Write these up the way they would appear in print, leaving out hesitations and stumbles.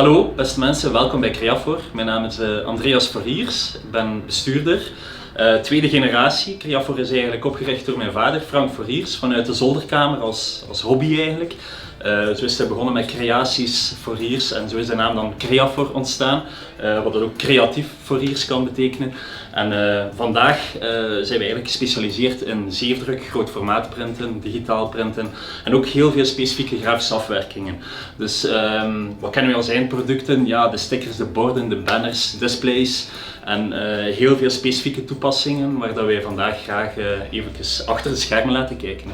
Hallo beste mensen, welkom bij Creafor. Mijn naam is Andreas Verriers, ik ben bestuurder, tweede generatie. Creafor is eigenlijk opgericht door mijn vader, Frank Verriers, vanuit de zolderkamer als hobby eigenlijk. Zo is hij begonnen met creaties Verriers en zo is de naam dan Creafor ontstaan, wat ook creatief Verriers kan betekenen. En vandaag zijn we eigenlijk gespecialiseerd in zeefdruk, groot formaat printen, digitaal printen en ook heel veel specifieke grafische afwerkingen. Dus wat kennen we als eindproducten? Ja, de stickers, de borden, de banners, displays en heel veel specifieke toepassingen waar dat wij vandaag graag even achter de schermen laten kijken.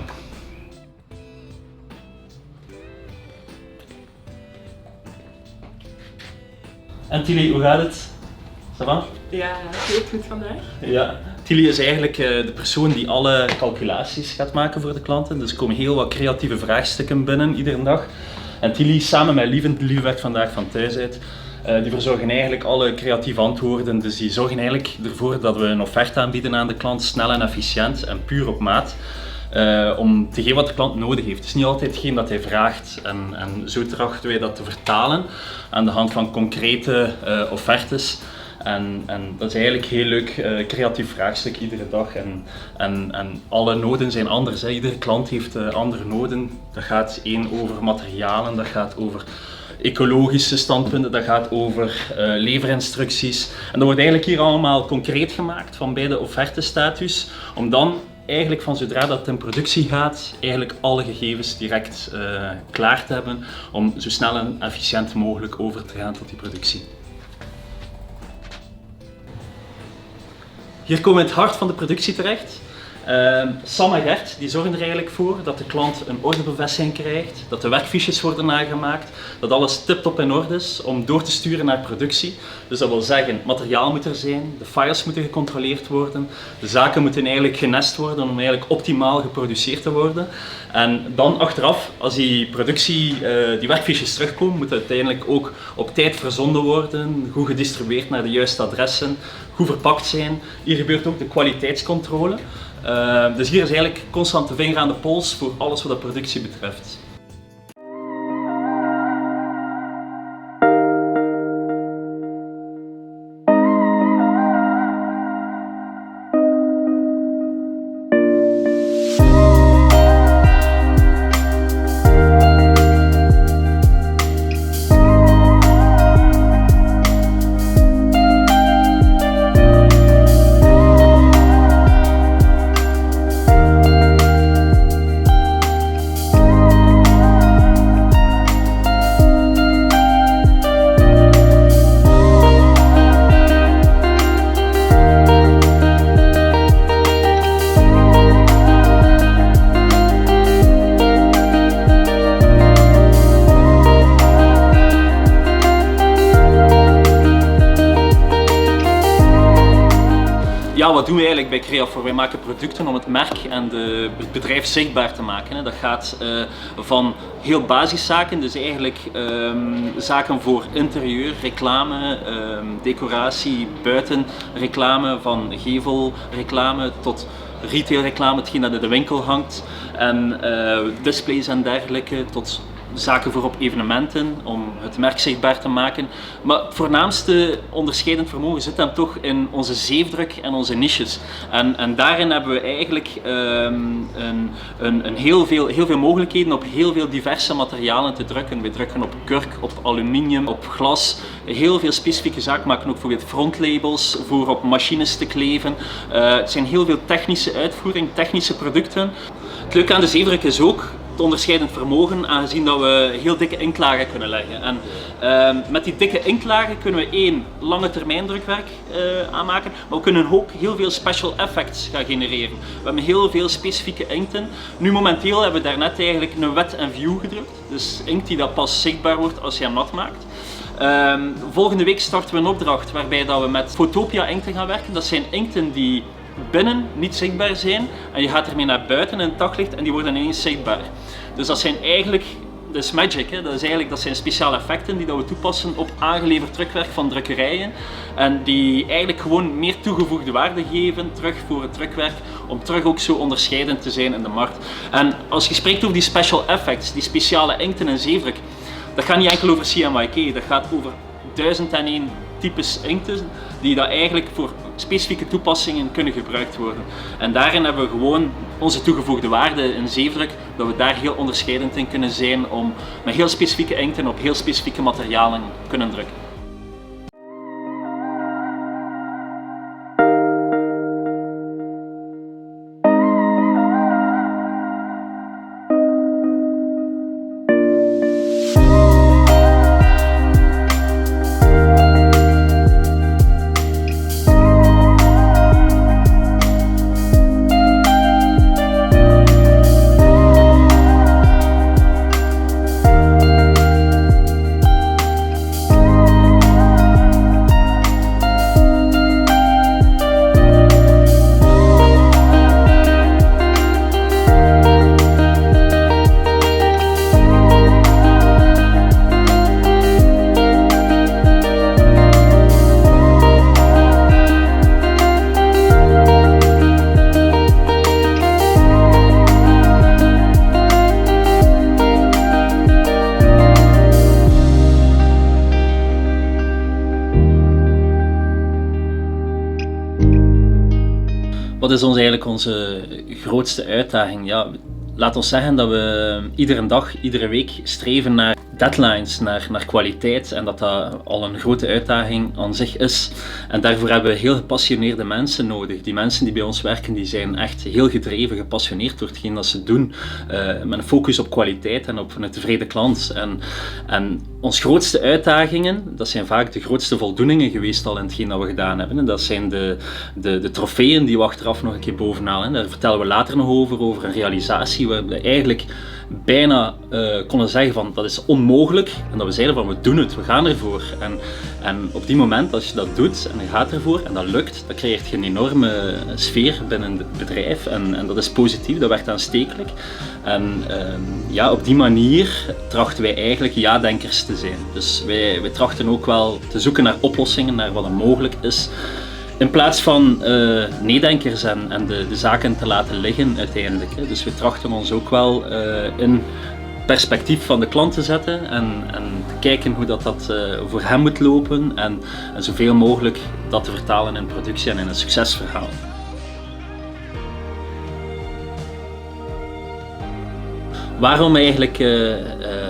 En Tilly, hoe gaat het? Ça va? Ja, heel goed vandaag. Ja, Tilly is eigenlijk de persoon die alle calculaties gaat maken voor de klanten. Dus er komen heel wat creatieve vraagstukken binnen iedere dag. En Tilly, samen met Lieve werkt vandaag van thuis uit. Die verzorgen eigenlijk alle creatieve antwoorden. Dus die zorgen eigenlijk ervoor dat we een offerte aanbieden aan de klant, snel en efficiënt en puur op maat. Om te geven wat de klant nodig heeft. Het is niet altijd hetgeen dat hij vraagt en zo trachten wij dat te vertalen aan de hand van concrete offertes. En dat is eigenlijk heel leuk, creatief vraagstuk iedere dag en alle noden zijn anders. Hè. Iedere klant heeft andere noden. Dat gaat over materialen, dat gaat over ecologische standpunten, dat gaat over leverinstructies. En dat wordt eigenlijk hier allemaal concreet gemaakt van bij de offertestatus, om dan eigenlijk van zodra dat het in productie gaat, eigenlijk alle gegevens direct klaar te hebben om zo snel en efficiënt mogelijk over te gaan tot die productie. Hier komen we in het hart van de productie terecht. Sam en Gert die zorgen er eigenlijk voor dat de klant een ordebevestiging krijgt, dat de werkfiches worden nagemaakt, dat alles tip-top in orde is om door te sturen naar productie. Dus dat wil zeggen, het materiaal moet er zijn, de files moeten gecontroleerd worden, de zaken moeten eigenlijk genest worden om eigenlijk optimaal geproduceerd te worden. En dan achteraf, als die die werkfiches terugkomen, moet het uiteindelijk ook op tijd verzonden worden, goed gedistribueerd naar de juiste adressen, goed verpakt zijn. Hier gebeurt ook de kwaliteitscontrole. Dus hier is eigenlijk constant de vinger aan de pols voor alles wat de productie betreft. Ja, wat doen we eigenlijk bij Creafor? Wij maken producten om het merk en het bedrijf zichtbaar te maken. Dat gaat van heel basiszaken, dus eigenlijk zaken voor interieur, reclame, decoratie, buiten reclame, van gevelreclame tot retailreclame, hetgeen dat in de winkel hangt, en displays en dergelijke, tot zaken voor op evenementen, om het merk zichtbaar te maken. Maar het voornaamste onderscheidend vermogen zit dan toch in onze zeefdruk en onze niches. En daarin hebben we eigenlijk heel veel mogelijkheden op heel veel diverse materialen te drukken. We drukken op kurk, op aluminium, op glas. Heel veel specifieke zaken maken ook bijvoorbeeld frontlabels voor op machines te kleven. Het zijn heel veel technische uitvoering, technische producten. Het leuke aan de zeefdruk is ook het onderscheidend vermogen, aangezien dat we heel dikke inklagen kunnen leggen. En met die dikke inklagen kunnen we één, lange termijn drukwerk aanmaken, maar we kunnen ook heel veel special effects gaan genereren. We hebben heel veel specifieke inkten. Nu momenteel hebben we daarnet eigenlijk een wet en view gedrukt, dus inkt die dat pas zichtbaar wordt als je hem nat maakt. Volgende week starten we een opdracht waarbij dat we met Photopia inkten gaan werken. Dat zijn inkten die binnen niet zichtbaar zijn en je gaat ermee naar buiten in het daglicht en die worden ineens zichtbaar. Dus dat zijn eigenlijk, dat is magic, hè? Dat zijn speciale effecten die dat we toepassen op aangeleverd drukwerk van drukkerijen en die eigenlijk gewoon meer toegevoegde waarde geven terug voor het drukwerk om terug ook zo onderscheidend te zijn in de markt. En als je spreekt over die special effects, die speciale inkten en zeefdruk, Dat gaat niet enkel over CMYK, dat gaat over 1001 types inkten die dat eigenlijk voor specifieke toepassingen kunnen gebruikt worden. En daarin hebben we gewoon onze toegevoegde waarde in zeefdruk, dat we daar heel onderscheidend in kunnen zijn om met heel specifieke inkten op heel specifieke materialen kunnen drukken. Wat is eigenlijk onze grootste uitdaging? Ja, laat ons zeggen dat we iedere dag, iedere week streven naar deadlines, naar kwaliteit en dat al een grote uitdaging aan zich is. En daarvoor hebben we heel gepassioneerde mensen nodig. Die mensen die bij ons werken, die zijn echt heel gedreven, gepassioneerd door hetgeen dat ze doen. Met een focus op kwaliteit en op een tevreden klant. En onze grootste uitdagingen, dat zijn vaak de grootste voldoeningen geweest al in hetgeen dat we gedaan hebben. En dat zijn de trofeeën die we achteraf nog een keer bovenhalen. Daar vertellen we later nog over een realisatie waar we eigenlijk bijna konden zeggen van dat is onmogelijk en dat we zeiden van we doen het, we gaan ervoor. En op die moment als je dat doet en je gaat ervoor en dat lukt, dan creëert je een enorme sfeer binnen het bedrijf en dat is positief, dat werkt aanstekelijk. En ja, op die manier trachten wij eigenlijk ja-denkers te zijn. Dus wij trachten ook wel te zoeken naar oplossingen, naar wat er mogelijk is. In plaats van nee-denkers en de zaken te laten liggen uiteindelijk. Hè. Dus we trachten ons ook wel in perspectief van de klant te zetten en kijken hoe dat voor hem moet lopen en zoveel mogelijk dat te vertalen in productie en in een succesverhaal. Waarom eigenlijk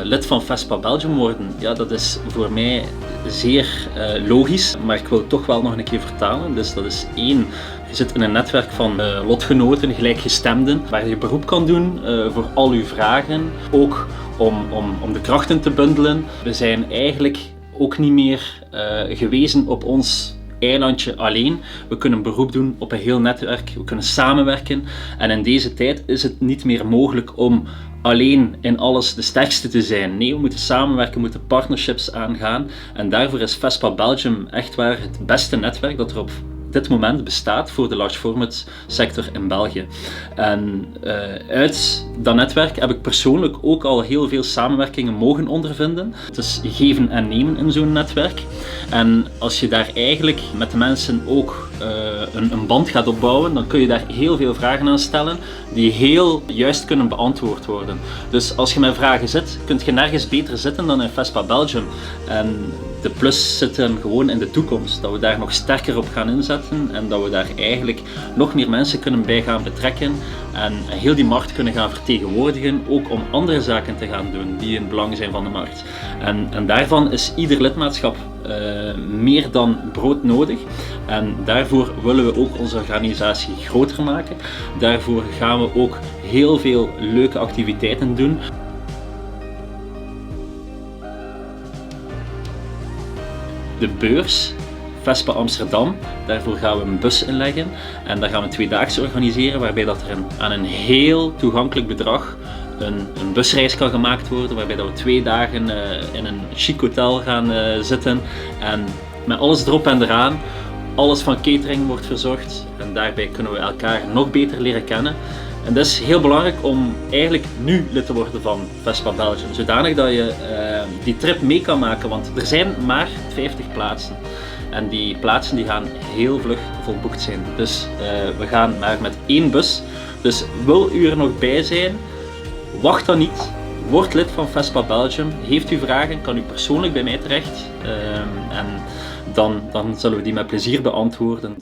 lid van Vespa Belgium worden? Ja, dat is voor mij zeer logisch, maar ik wil het toch wel nog een keer vertalen. Dus dat is één, je zit in een netwerk van lotgenoten, gelijkgestemden, waar je beroep kan doen voor al uw vragen, ook om de krachten te bundelen. We zijn eigenlijk ook niet meer gewezen op ons eilandje alleen. We kunnen beroep doen op een heel netwerk, we kunnen samenwerken en in deze tijd is het niet meer mogelijk om alleen in alles de sterkste te zijn. Nee, we moeten samenwerken, we moeten partnerships aangaan en daarvoor is Vespa Belgium echt waar het beste netwerk dat er op dit moment bestaat voor de large format sector in België. En uit dat netwerk heb ik persoonlijk ook al heel veel samenwerkingen mogen ondervinden. Het is geven en nemen in zo'n netwerk. En als je daar eigenlijk met de mensen ook een band gaat opbouwen, dan kun je daar heel veel vragen aan stellen die heel juist kunnen beantwoord worden. Dus als je met vragen zit, kun je nergens beter zitten dan in Vespa Belgium. En de plus zit hem gewoon in de toekomst, dat we daar nog sterker op gaan inzetten en dat we daar eigenlijk nog meer mensen kunnen bij gaan betrekken en heel die markt kunnen gaan vertegenwoordigen, ook om andere zaken te gaan doen die in het belang zijn van de markt. En daarvan is ieder lidmaatschap meer dan broodnodig en daarvoor willen we ook onze organisatie groter maken. Daarvoor gaan we ook heel veel leuke activiteiten doen. De beurs, Vespa Amsterdam, daarvoor gaan we een bus inleggen en daar gaan we een tweedaagse organiseren waarbij dat er aan een heel toegankelijk bedrag een busreis kan gemaakt worden, waarbij dat we 2 dagen in een chic hotel gaan zitten en met alles erop en eraan, alles van catering wordt verzorgd en daarbij kunnen we elkaar nog beter leren kennen. En dat is heel belangrijk om eigenlijk nu lid te worden van Vespa Belgium, zodanig dat je die trip mee kan maken, want er zijn maar 50 plaatsen. En die plaatsen die gaan heel vlug volboekt zijn. Dus we gaan maar met 1 bus. Dus wil u er nog bij zijn, wacht dan niet. Word lid van Vespa Belgium. Heeft u vragen, kan u persoonlijk bij mij terecht. En dan zullen we die met plezier beantwoorden.